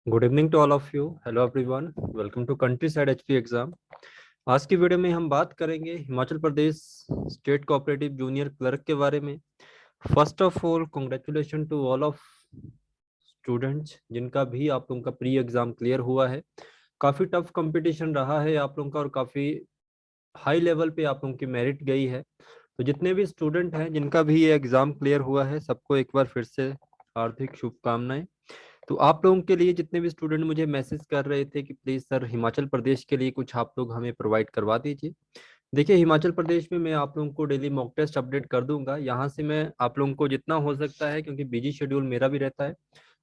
Good evening to all of you. Hello everyone, welcome to country side HP exam. आज की video में हम बात करेंगे Himachal Pradesh state cooperative junior clerk के बारे में। First of all congratulation to all of students जिनका भी आप लोगों का प्री एग्जाम क्लियर हुआ है। काफ़ी टफ कंपटीशन रहा है आप लोगों का और काफ़ी हाई लेवल पे आप लोगों की मेरिट गई है। तो जितने भी स्टूडेंट हैं जिनका भी ये एग्जाम क्लियर हुआ है, सबको एक बार फिर से हार्दिक शुभकामनाएं। तो आप लोगों के लिए जितने भी स्टूडेंट मुझे मैसेज कर रहे थे कि प्लीज़ सर हिमाचल प्रदेश के लिए कुछ आप लोग हमें प्रोवाइड करवा दीजिए। देखिए, हिमाचल प्रदेश में मैं आप लोगों को डेली मॉक टेस्ट अपडेट कर दूंगा। यहाँ से मैं आप लोगों को जितना हो सकता है, क्योंकि बिजी शेड्यूल मेरा भी रहता है,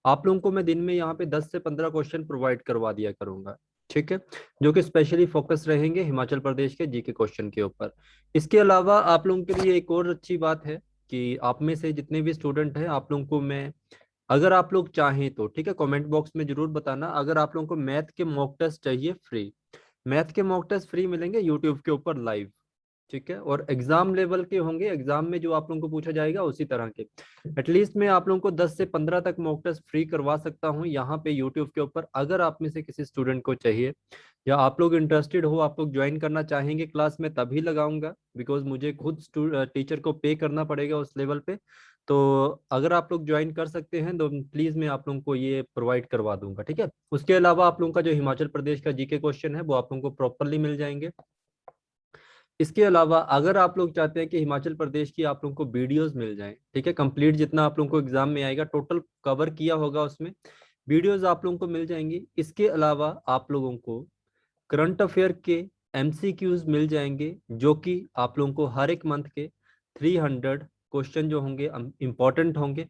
आप लोगों को मैं दिन में यहाँ पे 10 से 15 क्वेश्चन प्रोवाइड करवा दिया करूंगा। ठीक है, जो कि स्पेशली फोकस रहेंगे हिमाचल प्रदेश के जीके क्वेश्चन के ऊपर। इसके अलावा आप लोगों के लिए एक और अच्छी बात है कि आप में से जितने भी स्टूडेंट हैं, आप लोगों को मैं, अगर आप लोग चाहें तो ठीक है, कमेंट बॉक्स में जरूर बताना। अगर आप लोगों को मैथ के मॉक टेस्ट चाहिए फ्री, मैथ के मॉक टेस्ट फ्री मिलेंगे यूट्यूब के ऊपर लाइव। ठीक है, और एग्जाम लेवल के होंगे, एग्जाम में जो आप लोगों को पूछा जाएगा उसी तरह के। एटलीस्ट मैं आप लोगों को 10 से 15 तक मॉक टेस्ट फ्री करवा सकता हूँ यहाँ पे यूट्यूब के ऊपर। अगर आप में से किसी स्टूडेंट को चाहिए या आप लोग इंटरेस्टेड हो, आप लोग ज्वाइन करना चाहेंगे क्लास में, तभी लगाऊंगा, बिकॉज मुझे खुद टीचर को पे करना पड़ेगा उस लेवल पे। तो अगर आप लोग ज्वाइन कर सकते हैं तो प्लीज मैं आप लोगों को ये प्रोवाइड करवा दूंगा। ठीक है, उसके अलावा आप लोगों का जो हिमाचल प्रदेश का जीके क्वेश्चन है वो आप लोगों को प्रॉपरली मिल जाएंगे। इसके अलावा अगर आप लोग चाहते हैं कि हिमाचल प्रदेश की आप लोगों को वीडियोस मिल जाएं, ठीक है, कंप्लीट जितना आप लोगों को एग्जाम में आएगा टोटल कवर किया होगा उसमें वीडियोस आप लोगों को मिल जाएंगी। इसके अलावा आप लोगों को करंट अफेयर के एमसीक्यूज मिल जाएंगे, जो कि आप लोगों को हर एक मंथ के 300 क्वेश्चन जो होंगे इंपॉर्टेंट होंगे।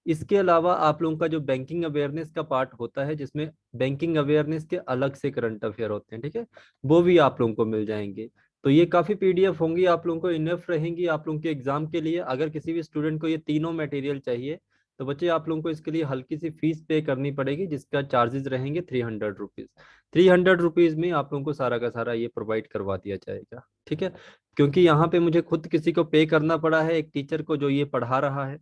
इसके अलावा आप लोगों का जो बैंकिंग अवेयरनेस का पार्ट होता है, जिसमें बैंकिंग अवेयरनेस के अलग से करंट अफेयर होते हैं, ठीक है, वो भी आप लोगों को मिल जाएंगे। तो ये काफ़ी पीडीएफ होंगी, आप लोगों को इनफ रहेंगी आप लोगों के एग्जाम के लिए। अगर किसी भी स्टूडेंट को ये तीनों मटेरियल चाहिए तो बच्चे आप लोगों को इसके लिए हल्की सी फीस पे करनी पड़ेगी, जिसका चार्जेस रहेंगे 300 रुपीज़। 300 रुपीज़ में आप लोगों को सारा का सारा ये प्रोवाइड करवा दिया जाएगा। ठीक है, क्योंकि यहाँ पे मुझे खुद किसी को पे करना पड़ा है, एक टीचर को जो ये पढ़ा रहा है।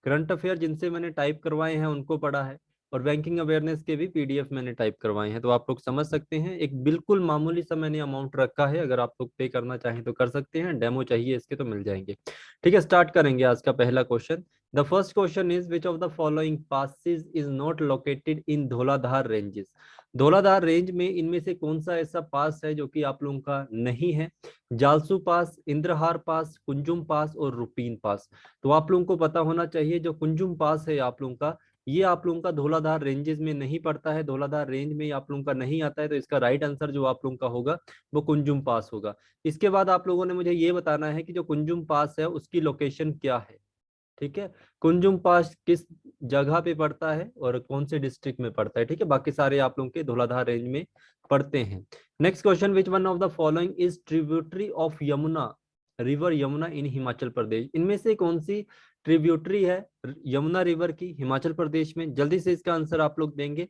करंट अफेयर जिनसे मैंने टाइप करवाए हैं उनको पढ़ा है, और बैंकिंग अवेयरनेस के भी पीडीएफ मैंने टाइप करवाए हैं। तो आप लोग समझ सकते हैं, एक बिल्कुल मामूली सा मैंने अमाउंट रखा है। अगर आप लोग पे करना चाहें तो कर सकते हैं, डेमो चाहिए इसके तो मिल जाएंगे। ठीक है, स्टार्ट करेंगे आज का पहला question. The first question is which of the following passes is not located in Dhauladhar ranges. Dhauladhar range में इनमें से कौन सा ऐसा पास है जो कि आप लोगों का नहीं है? जालसू पास, इंद्रहार पास, कुंजुम पास और रुपीन पास। तो आप लोगों को पता होना चाहिए, जो कुंजुम पास है आप लोगों का, ये आप लोगों का धौलाधार रेंजेस में नहीं पड़ता है, धौलाधार रेंज में आप लोगों का नहीं आता है। तो इसका राइट आंसर जो आप लोगों का होगा वो कुंजुम पास होगा। इसके बाद आप लोगों ने मुझे ये बताना है कि जो कुंजुम पास है उसकी लोकेशन क्या है। ठीक है, कुंजुम पास किस जगह पे पड़ता है और कौन से डिस्ट्रिक्ट में पड़ता है। ठीक है, बाकी सारे आप लोगों के धौलाधार रेंज में पड़ते हैं। Next question, which one of the following is tributary of Yamuna river Yamuna in Himachal Pradesh. इनमें से कौन सी ट्रिब्यूटरी है यमुना रिवर की हिमाचल प्रदेश में? जल्दी से इसका आंसर आप लोग देंगे।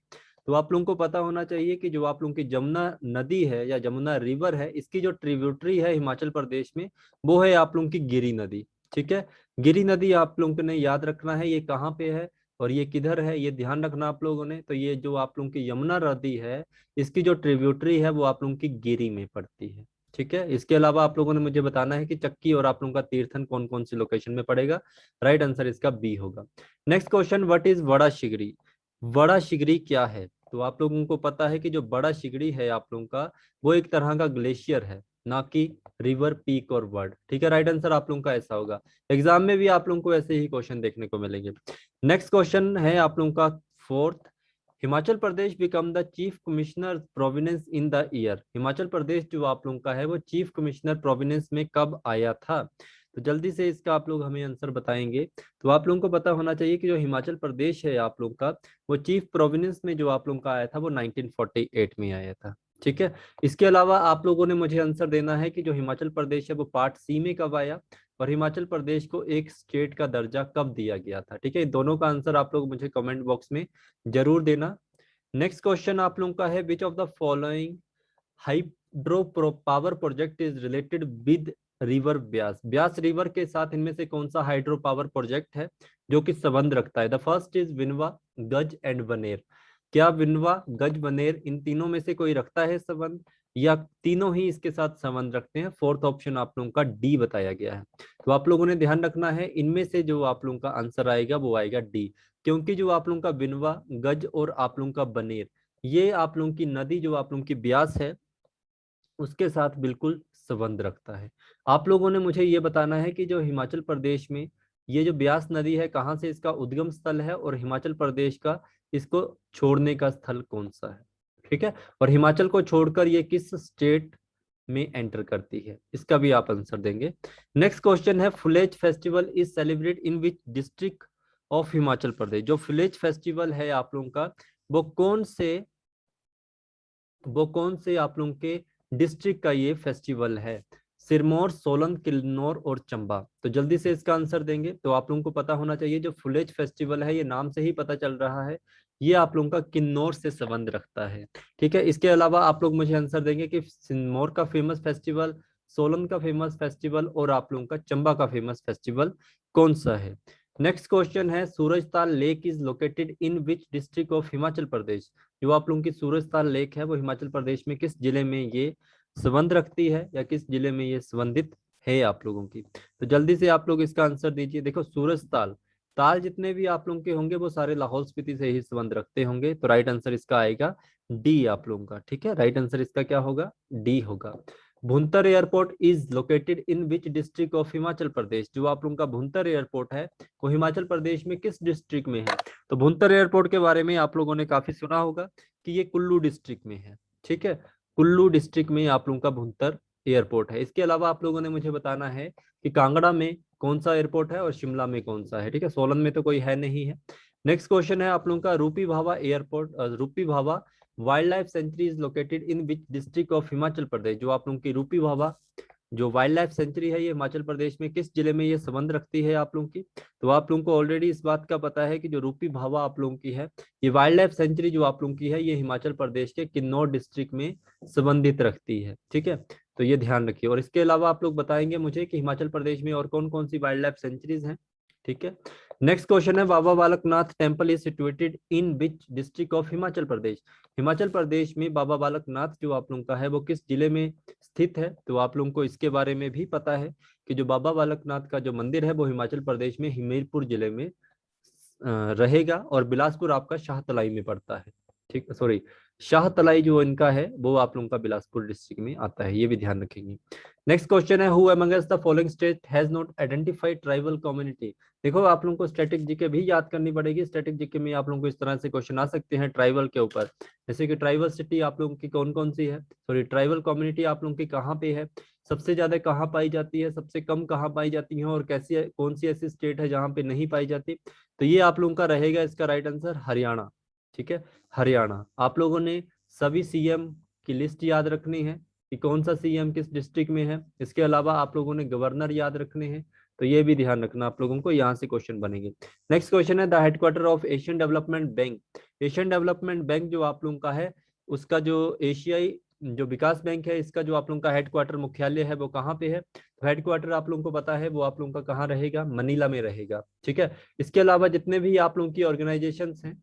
तो आप लोगों को पता होना चाहिए कि जो आप लोगों की जमुना नदी है या जमुना रिवर है, इसकी जो ट्रिब्यूटरी है हिमाचल प्रदेश में, वो है आप लोगों की गिरी नदी। ठीक है, गिरी नदी आप लोगों को ने याद रखना है ये कहाँ पे है और ये किधर है, ये ध्यान रखना आप लोगों ने। तो ये जो आप लोगों की यमुना नदी है, इसकी जो ट्रिब्यूटरी है वो आप लोगों की गिरी में पड़ती है। ठीक है, इसके अलावा आप लोगों ने मुझे बताना है कि चक्की और आप लोगों का तीर्थन कौन कौन सी लोकेशन में पड़ेगा। राइट आंसर इसका बी होगा। नेक्स्ट क्वेश्चन, व्हाट इज बड़ा शिगरी? बड़ा शिगरी क्या है? तो आप लोगों को पता है कि जो बड़ा शिगरी है आप लोगों का, वो एक तरह का ग्लेशियर है, ना कि रिवर, पीक और वर्ड। ठीक है, राइट आंसर आप लोगों का ऐसा होगा। एग्जाम में भी आप लोगों को ऐसे ही क्वेश्चन देखने को मिलेंगे। नेक्स्ट क्वेश्चन है आप लोगों का fourth, Himachal Pradesh become the chief commissioner province in the year. Himachal Pradesh जो आप लोगों का है वो चीफ कमिश्नर प्रोविनेंस में कब आया था? तो जल्दी से इसका आप लोग हमें आंसर बताएंगे। तो आप लोगों को पता होना चाहिए कि जो हिमाचल प्रदेश है आप लोगों का, वो चीफ प्रोविनेंस में जो आप लोगों का आया था वो 1948 में आया था। ठीक है, इसके अलावा आप लोगों ने मुझे आंसर देना है कि जो हिमाचल प्रदेश है वो पार्ट सी में कब आया, और हिमाचल प्रदेश को एक स्टेट का दर्जा कब दिया गया था। ठीक है, दोनों का आंसर आप लोग मुझे कमेंट बॉक्स में जरूर देना। नेक्स्ट क्वेश्चन आप लोगों का है, which of the following hydro power project is related with river Beas. Beas river के साथ इनमें से कौन सा हाइड्रो पावर प्रोजेक्ट है जो कि संबंध रखता है? द फर्स्ट इज विनवा, गज एंड बनेर। क्या विनवा, गज, बनेर इन तीनों में से कोई रखता है संबंध, या तीनों ही इसके साथ संबंध रखते हैं? फोर्थ ऑप्शन आप लोगों का डी बताया गया है। तो आप लोगों ने ध्यान रखना है, इनमें से जो आप लोगों का आंसर आएगा वो आएगा डी, क्योंकि जो आप लोगों का विनवा, गज और आप लोगों का बनेर, ये आप लोगों की नदी जो आप लोगों की ब्यास है उसके साथ बिल्कुल संबंध रखता है। आप लोगों ने मुझे ये बताना है कि जो हिमाचल प्रदेश में ये जो ब्यास नदी है, कहाँ से इसका उद्गम स्थल है, और हिमाचल प्रदेश का इसको छोड़ने का स्थल कौन सा है। ठीक है, और हिमाचल को छोड़कर ये किस स्टेट में एंटर करती है, इसका भी आप आंसर देंगे। नेक्स्ट क्वेश्चन है, Phulech festival is celebrate in which district of Himachal Pradesh. जो फुलेज फेस्टिवल है आप लोगों का, वो कौन से आप लोगों के डिस्ट्रिक्ट का ये फेस्टिवल है? सिरमौर, सोलन, किन्नौर और चंबा। तो जल्दी से इसका आंसर देंगे। तो आप लोगों को पता होना चाहिए, जो फुलेज फेस्टिवल है, ये नाम से ही पता चल रहा है, ये आप लोगों का किन्नौर से संबंध रखता है। ठीक है, इसके अलावा आप लोग मुझे आंसर देंगे कि सिरमौर का फेमस फेस्टिवल, सोलन का फेमस फेस्टिवल और आप लोगों का चंबा का फेमस फेस्टिवल कौन सा है। नेक्स्ट क्वेश्चन है, Surajtal lake is located in which district of Himachal Pradesh. जो आप लोगों की सूरजताल लेक है, वो हिमाचल प्रदेश में किस जिले में ये संबंध रखती है, या किस जिले में ये संबंधित है आप लोगों की? तो जल्दी से आप लोग इसका आंसर दीजिए। देखो, सूरजताल ताल जितने भी आप लोगों के होंगे वो सारे लाहौल स्पीति से ही संबंध रखते होंगे। तो राइट आंसर इसका आएगा डी आप लोगों का। ठीक है, राइट आंसर इसका क्या होगा? डी होगा। Bhuntar airport is located in which district of Himachal Pradesh. जो आप लोगों का भुंतर एयरपोर्ट है, वो हिमाचल प्रदेश में किस डिस्ट्रिक्ट में है? तो भुंतर एयरपोर्ट के बारे में आप लोगों ने काफी सुना होगा कि ये कुल्लू डिस्ट्रिक्ट में है। ठीक है, कुल्लू डिस्ट्रिक्ट में आप लोगों का भुंतर एयरपोर्ट है। इसके अलावा आप लोगों ने मुझे बताना है कि कांगड़ा में कौन सा एयरपोर्ट है और शिमला में कौन सा है। ठीक है, सोलन में तो कोई है नहीं है। नेक्स्ट क्वेश्चन है आप लोगों का, रूपी Bhaba airport, Rupi Bhaba wild life sanctuary is located in which district of Himachal Pradesh. जो आप लोगों की रूपी भावा जो वाइल्ड लाइफ सेंचुरी है, ये हिमाचल प्रदेश में किस जिले में ये संबंध रखती है आप लोगों की? तो आप लोगों को ऑलरेडी इस बात का पता है कि जो रूपी भावा आप लोगों की है, ये वाइल्ड लाइफ सेंचुरी जो आप लोगों की है, ये हिमाचल प्रदेश के किन्नौर डिस्ट्रिक्ट में संबंधित रखती है। ठीक है, तो ये ध्यान रखिए। और इसके अलावा आप लोग बताएंगे मुझे कि हिमाचल प्रदेश में और कौन कौन सी वाइल्ड लाइफ सेंचुरीज हैं। ठीक है, नेक्स्ट क्वेश्चन है, Baba Balaknath temple is situated in which district of Himachal Pradesh. Himachal Pradesh में बाबा बालकनाथ जो आप लोगों का है, वो किस जिले में स्थित है? तो आप लोगों को इसके बारे में भी पता है कि जो बाबा बालकनाथ का जो मंदिर है, वो हिमाचल प्रदेश में हमीरपुर जिले में रहेगा, और बिलासपुर आपका शाहतलाई में पड़ता है। ठीक, सॉरी, शाहतलाई जो इनका है वो आप लोगों का बिलासपुर डिस्ट्रिक्ट में आता है, ये भी ध्यान रखेंगे। नेक्स्ट क्वेश्चन है, who amongst the following state has not identified tribal community. देखो, आप लोगों को स्टैटिक जीके भी याद करनी पड़ेगी। स्टैटिक जीके में आप लोगों को इस तरह से क्वेश्चन आ सकते हैं ट्राइबल के ऊपर, जैसे कि ट्राइबल सिटी आप लोगों की कौन कौन सी है, सॉरी ट्राइबल कम्युनिटी आप लोगों की कहाँ पे है, सबसे ज्यादा कहाँ पाई जाती है, सबसे कम कहाँ पाई जाती है, और कैसी कौन सी ऐसी स्टेट है जहाँ पे नहीं पाई जाती। तो ये आप लोगों का रहेगा इसका राइट आंसर हरियाणा। ठीक है, हरियाणा। आप लोगों ने सभी सीएम की लिस्ट याद रखनी है कि कौन सा सीएम किस डिस्ट्रिक्ट में है। इसके अलावा आप लोगों ने गवर्नर याद रखने हैं, तो ये भी ध्यान रखना आप लोगों को, यहाँ से क्वेश्चन बनेंगे। नेक्स्ट क्वेश्चन है, the headquarter of Asian development bank. Asian development bank जो आप लोगों का है, उसका जो एशियाई जो विकास बैंक है, इसका जो आप लोगों का हेडक्वार्टर मुख्यालय है वो कहाँ पे है? तो हेडक्वार्टर आप लोगों को पता है वो आप लोगों का कहाँ रहेगा? मनीला में रहेगा। ठीक है, इसके अलावा जितने भी आप लोगों की ऑर्गेनाइजेशंस हैं,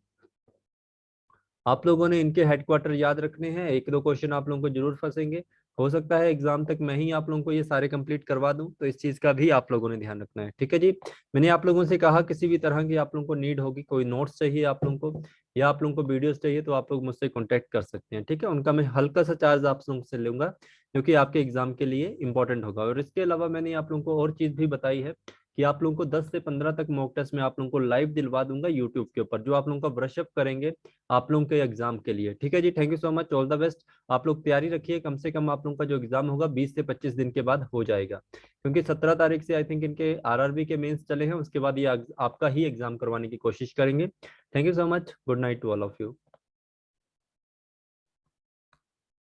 आप लोगों ने इनके हेडक्वार्टर याद रखने हैं। एक दो क्वेश्चन आप लोगों को जरूर फंसेंगे, हो सकता है एग्जाम तक मैं ही आप लोगों को ये सारे कंप्लीट करवा दूं, तो इस चीज का भी आप लोगों ने ध्यान रखना है। ठीक है जी, मैंने आप लोगों से कहा किसी भी तरह की आप लोगों को नीड होगी, कोई नोट्स चाहिए आप लोगों को, या आप लोगों को वीडियोस चाहिए, तो आप लोग मुझसे कॉन्टेक्ट कर सकते हैं। ठीक है, उनका मैं हल्का सा चार्ज आप लोगों से लूंगा, जो कि आपके एग्जाम के लिए इंपॉर्टेंट होगा। और इसके अलावा मैंने आप लोगों को और चीज भी बताई है कि आप लोगों को 10 से 15 तक मॉक टेस्ट में आप लोगों को लाइव दिलवा दूंगा यूट्यूब के ऊपर, जो आप लोगों का ब्रशअप करेंगे आप लोगों के एग्जाम के लिए। ठीक है जी, thank you so much, all the best. आप लोग तैयारी रखिए, कम से कम आप लोगों का जो एग्जाम होगा 20 से 25 दिन के बाद हो जाएगा, क्योंकि 17 तारीख से आई थिंक इनके आरआरबी के मेंस चले हैं, उसके बाद ये आपका ही एग्जाम करवाने की कोशिश करेंगे। Thank you so much, good night to all of you.